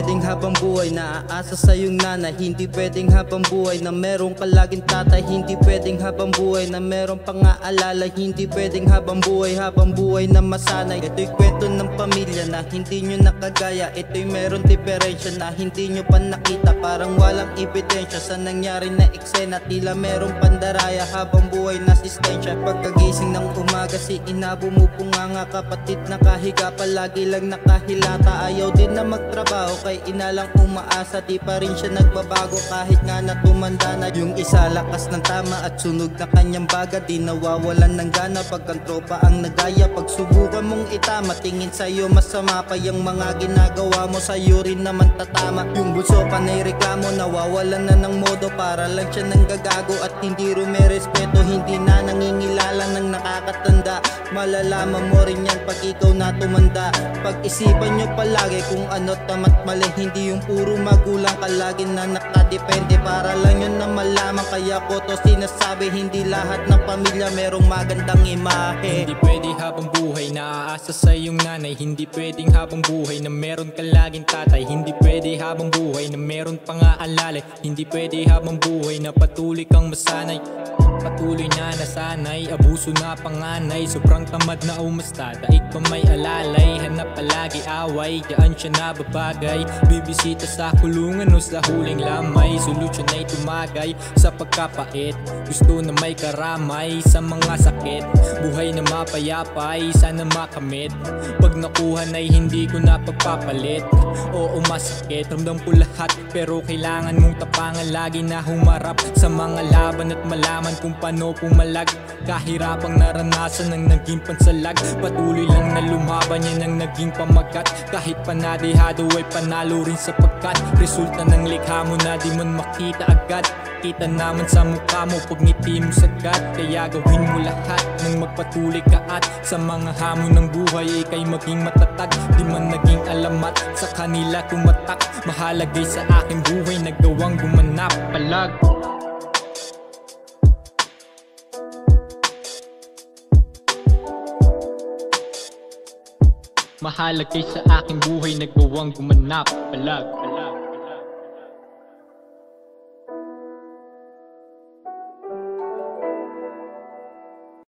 pwedeng habang buhay na aasa sa iyong nanay. Hindi pwedeng habang buhay na meron ka laging tatay. Hindi pwedeng habang buhay na meron pang aalala. Hindi pwedeng habang buhay na masanay. Ito'y kwento ng pamilya na hindi nyo nakagaya. Ito'y meron diferensya na hindi nyo pa nakita. Parang walang ebidensya sa nangyari na eksena. Tila meron pandaraya habang buhay na asistensya. Pagkagising ng umaga si inabo mo punganga. Kapatid nakahiga palagi lang nakahilata. Ayaw din na magtrabaho kay inalang umaasa. Di pa rin siya nagbabago kahit nga na tumanda na. Yung isa lakas ng tama at sunog na kanyang baga. Di nawawalan ng gana pag ang tropa ang nagaya. Pag subukan mong itama tingin sa'yo masama pa yung mga ginagawa mo. Sa'yo rin naman tatama. Yung bunso panay reklamo nawawalan na ng modo. Para lang siya nanggagago at hindi rumerespeto. Hindi na nangingilala ng nakakatanda. Malalaman mo rin yan pag ikaw na tumanda. Pag-isipan nyo palagi kung ano tama't mali. Hindi yung puro magulang ka lagi na nakadepende. Para lang yun na malaman. Kaya ko to sinasabi, hindi lahat ng pamilya merong magandang imahe. Hindi pwede habang buhay na aasa sa iyong nanay. Hindi pwedeng habang buhay na meron ka laging tatay. Hindi pwede habang buhay na meron pang aalala. Hindi pwede habang buhay na patuloy kang masanay. Patuloy na nasanay, abuso na panganay. Sobrang tamad na umasta, daig pa may alalay. Hanap palagi away, dyan siya nababagay. Bibisita sa kulungan o sa huling lamay. Solusyon ay tumagay sa pagkapait. Gusto na may karamay sa mga sakit. Buhay na mapayapay, sana makamit. Pag nakuha na'y hindi ko na pagpapalit. Oo masakit, ramdam ko lahat. Pero kailangan mong tapangan lagi na humarap sa mga laban at malaman kung paano pumalag. Kahirapang naranasan ng naging pansalag. Patuloy lang na lumaban yan ang naging pamagat. Kahit panadihado ay panalo rin sapagkat resulta ng likha mo na di man makita agad. Kita naman sa mukha mo pag ngiti mo sagad. Kaya gawin mo lahat nang magpatuloy ka at sa mga hamon ng buhay ika'y maging matatag. Di man naging alamat sa kanila tumatak. Mahalagay sa aking buhay nagawang gumanap palag. Mahalagay sa aking buhay nagawang gumanap palag.